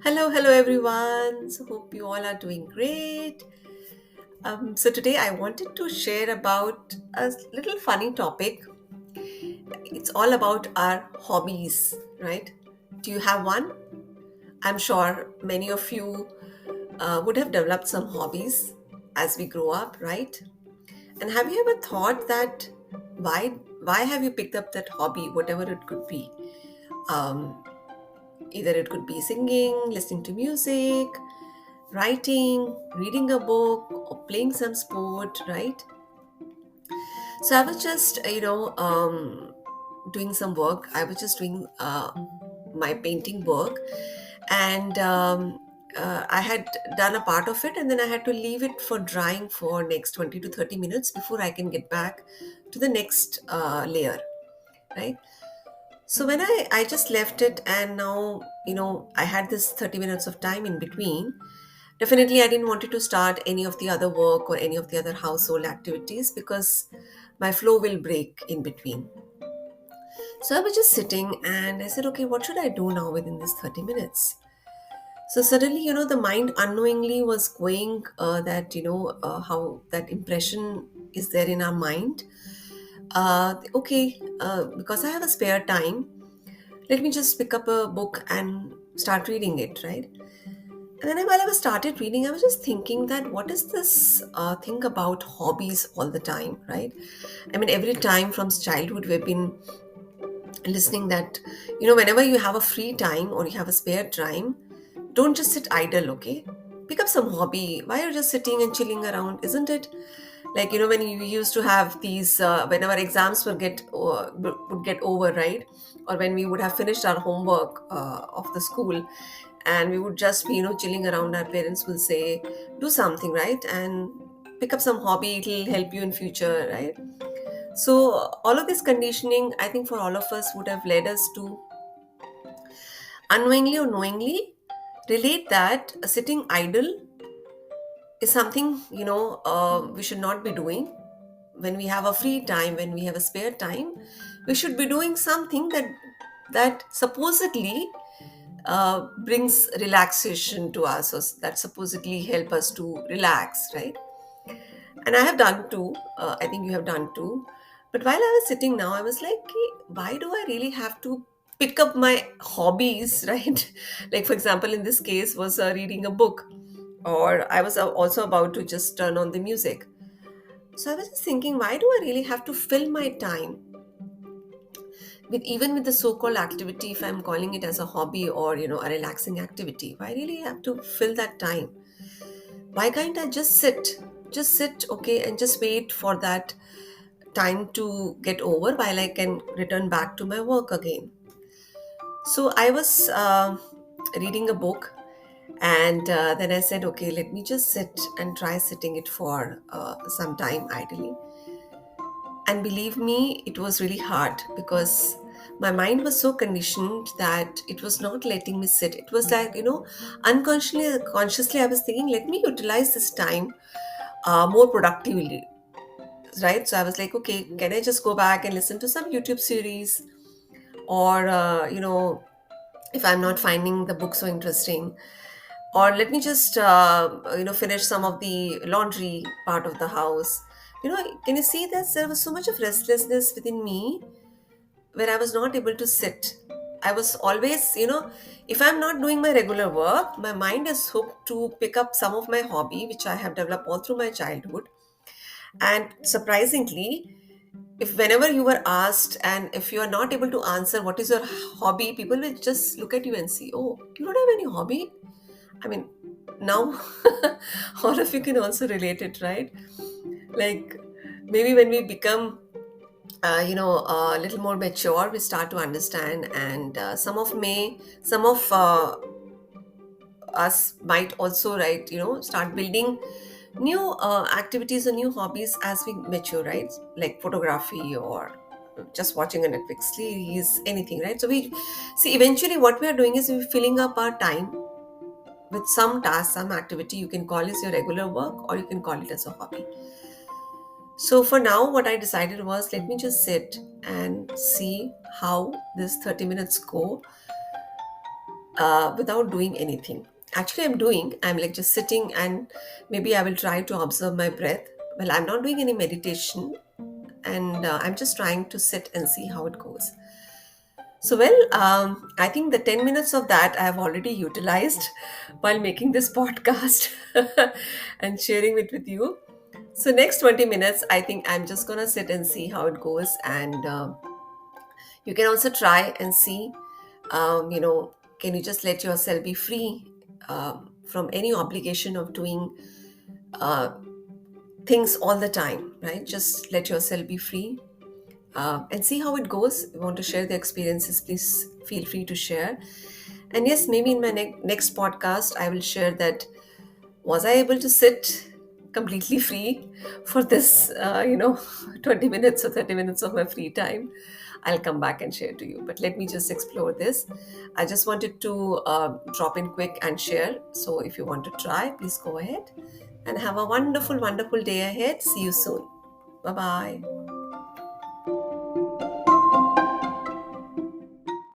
Hello everyone. So hope you all are doing great. So today I wanted to share about a little funny topic. It's all about our hobbies, right? Do you have one? I'm sure many of you would have developed some hobbies as we grow up, right? And have you ever thought that why have you picked up that hobby, whatever it could be? Um, Either it could be singing, listening to music, writing, reading a book, or playing some sport, right? So I was just, doing some work. I was just doing my painting work, and I had done a part of it, and then I had to leave it for drying for next 20 to 30 minutes before I can get back to the next layer, right? So when I just left it, and now I had this 30 minutes of time in between. Definitely, I didn't want to start any of the other work or any of the other household activities because my flow will break in between. So I was just sitting and I said, okay, what should I do now within this 30 minutes? So suddenly, the mind unknowingly was going how that impression is there in our mind. Because I have a spare time, let me just pick up a book and start reading it, right? And then while I was started reading, I was just thinking that what is this thing about hobbies all the time, right? I mean, every time from childhood, we've been listening that, whenever you have a free time or you have a spare time, don't just sit idle, okay? Pick up some hobby. Why are you just sitting and chilling around, isn't it? Like, when you used to have these, whenever exams would get over, right? Or when we would have finished our homework of the school, and we would just be chilling around, our parents will say do something, right? And pick up some hobby, it'll help you in future, right? So all of this conditioning, I think, for all of us would have led us to unknowingly or knowingly relate that sitting idle is something we should not be doing. When we have a free time, when we have a spare time, we should be doing something that supposedly brings relaxation to us, or that supposedly help us to relax, right? And I have done too. I think you have done too. But while I was sitting now, I was like, "Hey, why do I really have to pick up my hobbies?" Right? Like, for example, in this case was reading a book, or I was also about to just turn on the music. So I was just thinking, why do I really have to fill my time with, even with the so-called activity, if I'm calling it as a hobby or a relaxing activity? Why really have to fill that time? Why can't I just sit, okay, and just wait for that time to get over while I can return back to my work again? So I was reading a book, and then I said, okay, let me just sit and try sitting it for some time idly. And believe me, it was really hard because my mind was so conditioned that it was not letting me sit. It was like, consciously, I was thinking, let me utilize this time more productively, right? So I was like, okay, can I just go back and listen to some YouTube series? Or, if I'm not finding the book so interesting, or let me just finish some of the laundry part of the house. Can you see that there was so much of restlessness within me where I was not able to sit? I was always, if I'm not doing my regular work, my mind is hooked to pick up some of my hobby, which I have developed all through my childhood. And surprisingly, if whenever you were asked and if you are not able to answer what is your hobby, people will just look at you and say, oh, you don't have any hobby? I mean, now all of you can also relate it, right? Like, maybe when we become a little more mature, we start to understand, and some of us might also, right, start building new activities or new hobbies as we mature, right? Like photography, or just watching a Netflix series, anything, right? So we see, eventually what we are doing is we're filling up our time with some task, some activity. You can call it your regular work or you can call it as a hobby. So for now, what I decided was, let me just sit and see how this 30 minutes go. without doing anything. Actually, I'm like just sitting, and maybe I will try to observe my breath. Well, I'm not doing any meditation, and I'm just trying to sit and see how it goes. I think the 10 minutes of that I have already utilized while making this podcast and sharing it with you. So, next 20 minutes, I think I'm just going to sit and see how it goes. And you can also try and see, um, you know, can you just let yourself be free from any obligation of doing uh, things all the time, right? Just let yourself be free and see how it goes. If you want to share the experiences, please feel free to share. And yes, maybe in my next podcast, I will share that was I able to sit completely free for this, 20 minutes or 30 minutes of my free time. I'll come back and share to you. But let me just explore this. I just wanted to drop in quick and share. So if you want to try, please go ahead and have a wonderful, wonderful day ahead. See you soon. Bye bye.